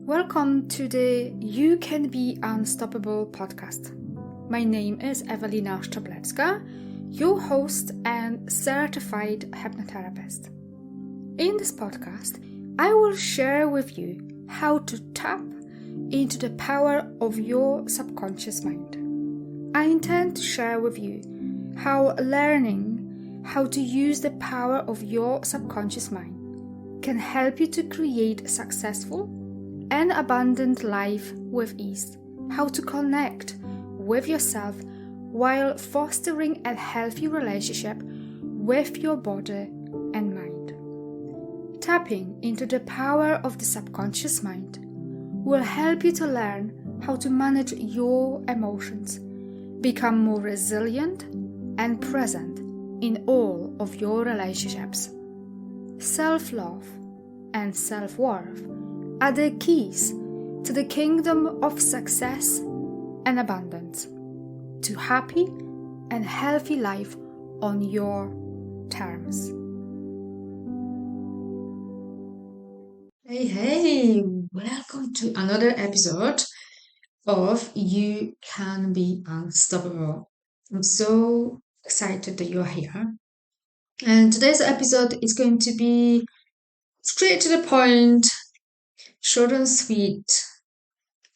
Welcome to the You Can Be Unstoppable podcast. My name is Ewelina Szczeblecka, your host and certified hypnotherapist. In this podcast, I will share with you how to tap into the power of your subconscious mind. I intend to share with you how learning how to use the power of your subconscious mind can help you to create a successful and abundant life with ease, how to connect with yourself while fostering a healthy relationship with your body and mind. Tapping into the power of the subconscious mind will help you to learn how to manage your emotions, become more resilient and present in all of your relationships. Self-love and self-worth are the keys to the kingdom of success and abundance, to happy and healthy life on your terms. Hey, welcome to another episode of You Can Be Unstoppable. I'm so excited that you're here. And today's episode is going to be straight to the point, short and sweet,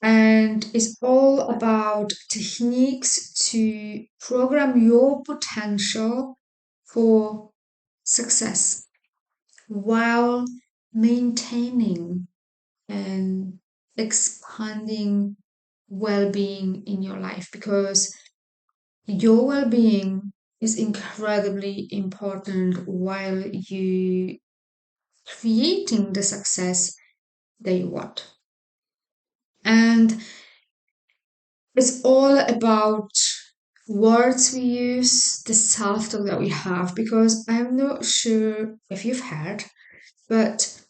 and it's all about techniques to program your potential for success while maintaining and expanding well-being in your life, because your well-being is incredibly important while you creating the success that you want. And it's all about words we use, the self-talk that we have, because I'm not sure if you've heard, but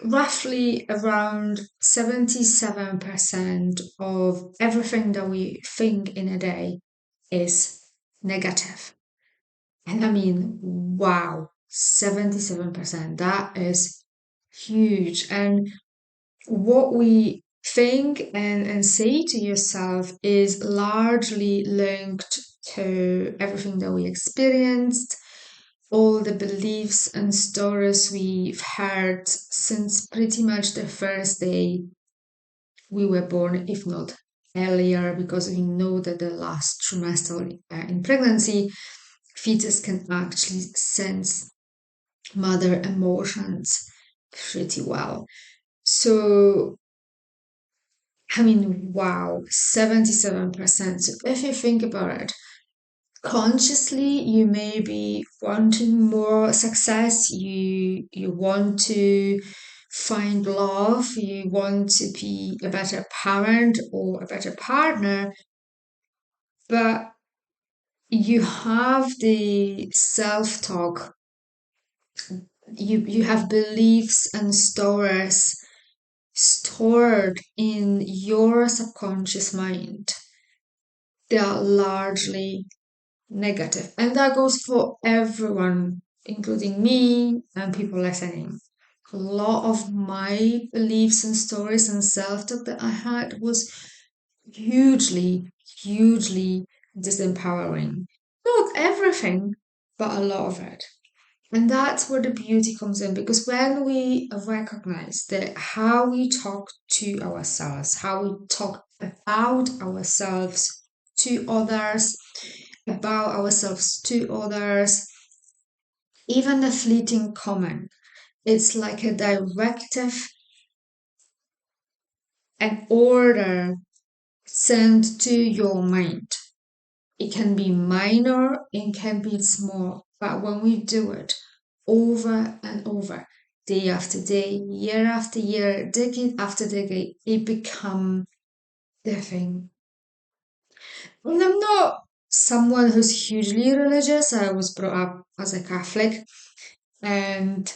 roughly around 77% of everything that we think in a day is negative. And I mean, wow, 77%. That is huge. And what we think and say to yourself is largely linked to everything that we experienced, all the beliefs and stories we've heard since pretty much the first day we were born, if not earlier, because we know that the last trimester in pregnancy, fetus can actually sense mother emotions pretty well. So, I mean, wow, 77%. So if you think about it, consciously you may be wanting more success, you want to find love, you want to be a better parent or a better partner, but you have the self-talk, you have beliefs and stories stored in your subconscious mind. They are largely negative. And that goes for everyone, including me and people listening. A lot of my beliefs and stories and self-talk that I had was hugely, hugely disempowering. Not everything, but a lot of it. And that's where the beauty comes in, because when we recognize that how we talk to ourselves, how we talk about ourselves to others, even the fleeting comment, it's like a directive, an order sent to your mind. It can be minor, it can be small, but when we do it over and over, day after day, year after year, decade after decade, it becomes the thing. And I'm not someone who's hugely religious. I was brought up as a Catholic, and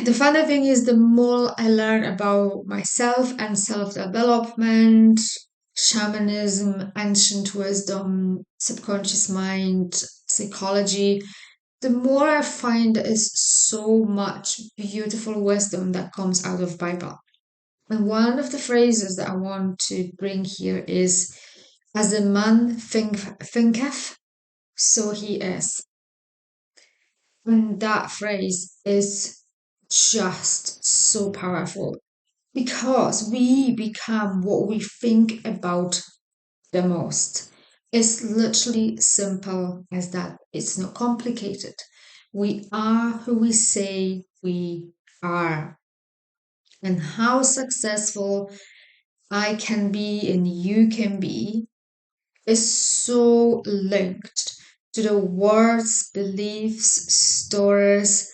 the funny thing is, the more I learn about myself and self-development, shamanism, ancient wisdom, subconscious mind, psychology, the more I find there is so much beautiful wisdom that comes out of Bible. And one of the phrases that I want to bring here is, as a man thinketh, so he is. And that phrase is just so powerful because we become what we think about the most. It's literally simple as that. It's not complicated. We are who we say we are. And how successful I can be and you can be is so linked to the words, beliefs, stories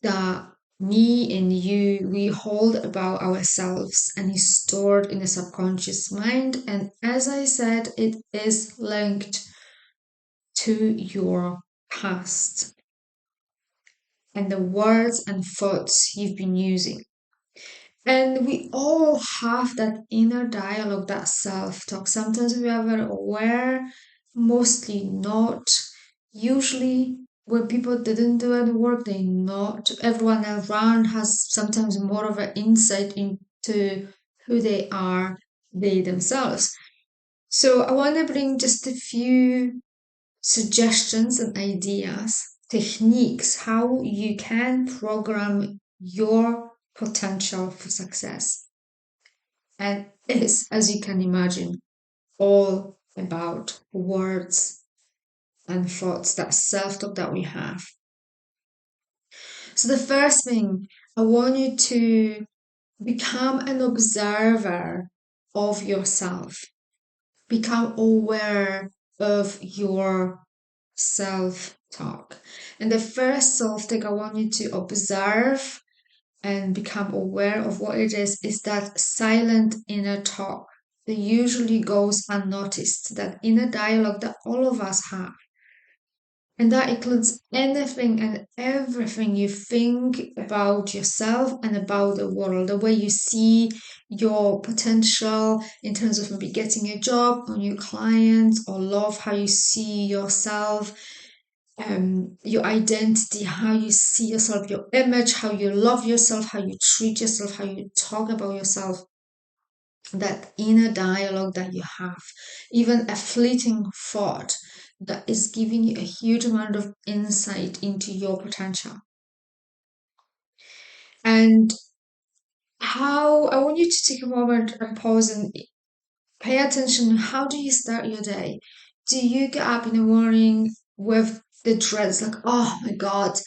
that me and you we hold about ourselves and is stored in the subconscious mind. And as I said, it is linked to your past and the words and thoughts you've been using. And we all have that inner dialogue, that self talk. Sometimes we are very aware, mostly not. Usually, when people didn't do any work, they not. Everyone around has sometimes more of an insight into who they are, they themselves. So, I want to bring just a few suggestions and ideas, techniques, how you can program your potential for success. And it's, as you can imagine, all about words and thoughts, that self talk that we have. So, the first thing, I want you to become an observer of yourself, become aware of your self talk. And the first self talk I want you to observe and become aware of what it is that silent inner talk that usually goes unnoticed, that inner dialogue that all of us have. And that includes anything and everything you think about yourself and about the world, the way you see your potential in terms of maybe getting a job or new clients or love, how you see yourself, your identity, how you see yourself, your image, how you love yourself, how you treat yourself, how you talk about yourself, that inner dialogue that you have, even a fleeting thought that is giving you a huge amount of insight into your potential. And how I want you to take a moment and pause and pay attention. How do you start your day? Do you get up in the morning with the dreads like, oh my God,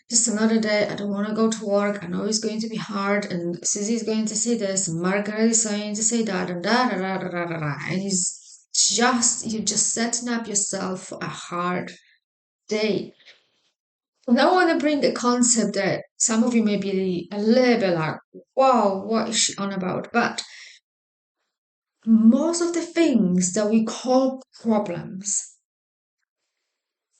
just another day. I don't want to go to work. I know it's going to be hard. And Susie is going to say this, and Margaret is going to say that, and da da da da da da da. And you're just setting up yourself for a hard day. And I want to bring the concept that some of you may be a little bit like, wow, what is she on about? But most of the things that we call problems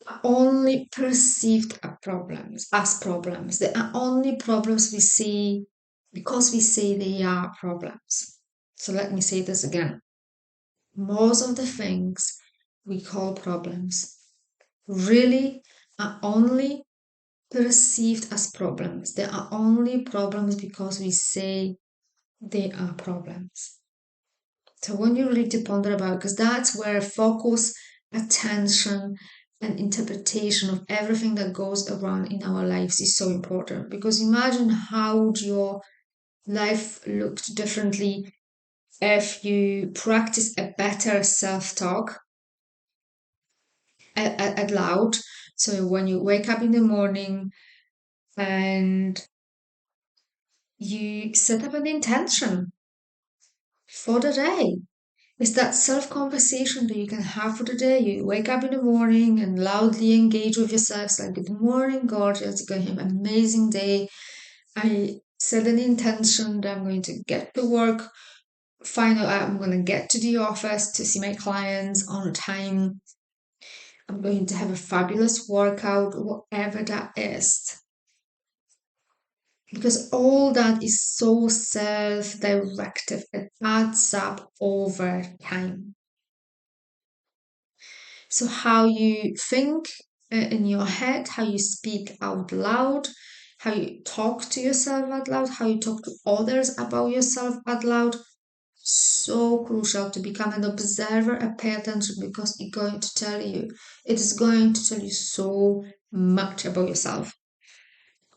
are only perceived as problems. They are only problems we see because we say they are problems. So let me say this again. Most of the things we call problems really are only perceived as problems. They are only problems because we say they are problems. So when you really to ponder about, because that's where focus, attention, and interpretation of everything that goes around in our lives is so important. Because imagine how your life looked differently if you practice a better self-talk out loud. So when you wake up in the morning and you set up an intention for the day. It's that self conversation that you can have for the day. You wake up in the morning and loudly engage with yourself. It's like, good morning, gorgeous. You're going to have an amazing day. I set an intention that I'm going to get to work. Final, I'm going to get to the office to see my clients on time. I'm going to have a fabulous workout, whatever that is. Because all that is so self directive, it adds up over time. So, how you think in your head, how you speak out loud, how you talk to yourself out loud, how you talk to others about yourself out loud. So crucial to become an observer and pay attention, because it is going to tell you so much about yourself.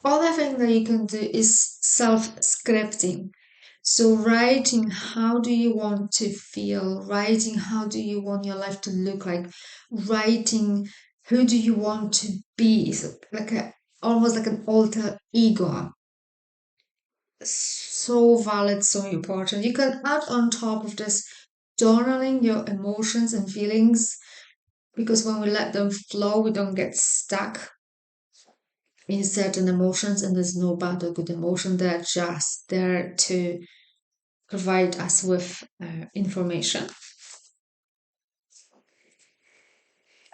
Other thing that you can do is self-scripting. So writing, how do you want to feel? Writing, how do you want your life to look like? Writing, who do you want to be? So almost like an alter ego. So valid, so important. You can add on top of this journaling your emotions and feelings, because when we let them flow, we don't get stuck in certain emotions, and there's no bad or good emotion. They're just there to provide us with information.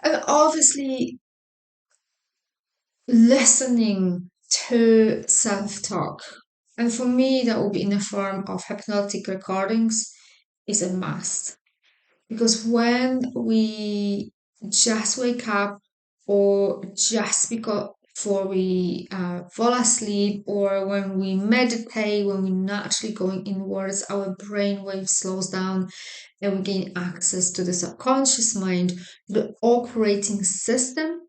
And obviously, listening to self-talk. And for me, that will be in the form of hypnotic recordings is a must. Because when we just wake up, or just before we fall asleep, or when we meditate, when we're naturally going inwards, our brain wave slows down and we gain access to the subconscious mind, the operating system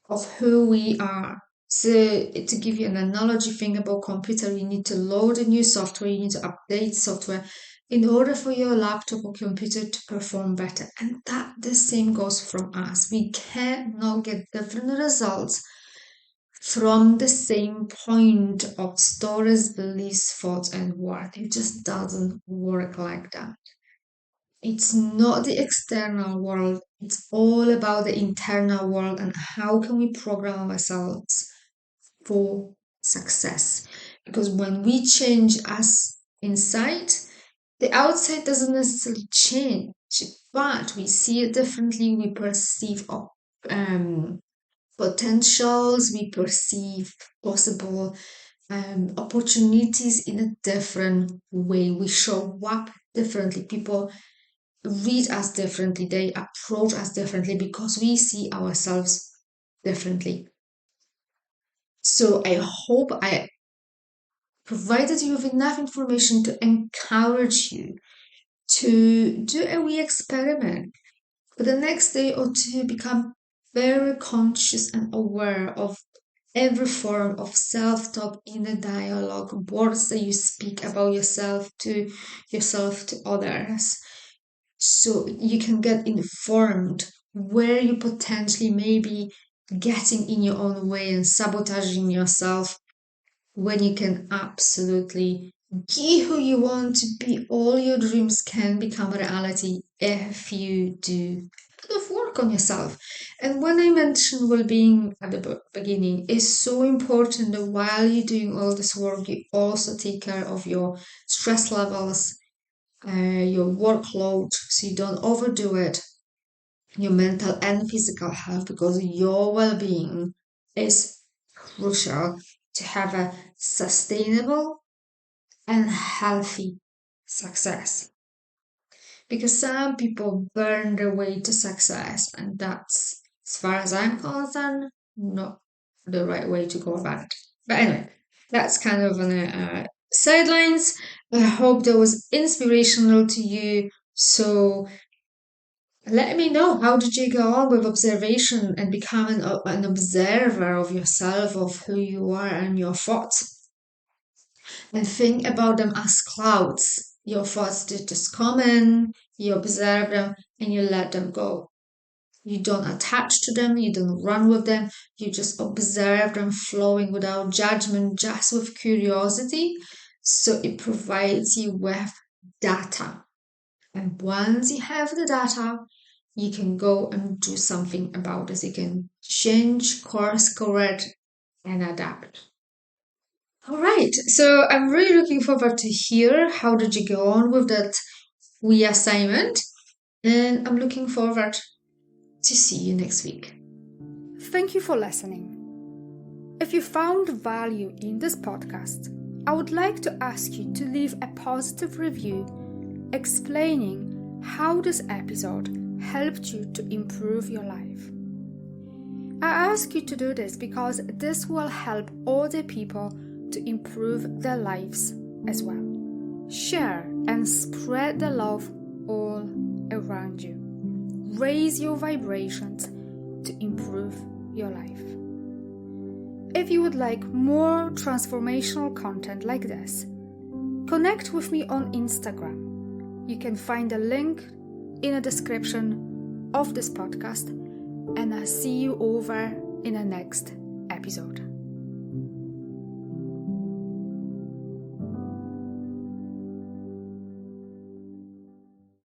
of who we are. So to give you an analogy, think about computer, you need to load a new software, you need to update software in order for your laptop or computer to perform better. And that the same goes from us. We cannot get different results from the same point of stories, beliefs, thoughts, and words. It just doesn't work like that. It's not the external world, it's all about the internal world, and how can we program ourselves for success. Because when we change us inside, the outside doesn't necessarily change, but we see it differently. We perceive potentials, we perceive possible opportunities in a different way. We show up differently. People read us differently, they approach us differently, because we see ourselves differently. So I hope I provided you with enough information to encourage you to do a wee experiment for the next day or two. Become very conscious and aware of every form of self-talk, inner dialogue, words that you speak about yourself, to others, so you can get informed where you potentially may be getting in your own way and sabotaging yourself, when you can absolutely be who you want to be. All your dreams can become reality if you do a bit of work on yourself. And when I mentioned well-being at the beginning, it's so important that while you're doing all this work, you also take care of your stress levels, your workload, so you don't overdo it, your mental and physical health, because your well-being is crucial to have a sustainable and healthy success. Because some people burn their way to success, and that's, as far as I'm concerned, not the right way to go about it. But anyway, that's kind of on sidelines. I hope that was inspirational to you. So let me know, how did you go on with observation and becoming an observer of yourself, of who you are and your thoughts? And think about them as clouds. Your thoughts just come in, you observe them, and you let them go. You don't attach to them, you don't run with them, you just observe them flowing without judgment, just with curiosity. So it provides you with data. And once you have the data, you can go and do something about it. You can change, course correct, and adapt. All right. So I'm really looking forward to hear how did you go on with that wee assignment, and I'm looking forward to see you next week. Thank you for listening. If you found value in this podcast, I would like to ask you to leave a positive review explaining how this episode helped you to improve your life. I ask you to do this because this will help other people to improve their lives as well. Share and spread the love all around you. Raise your vibrations to improve your life. If you would like more transformational content like this, connect with me on Instagram. You can find a link in the description of this podcast, and I'll see you over in the next episode.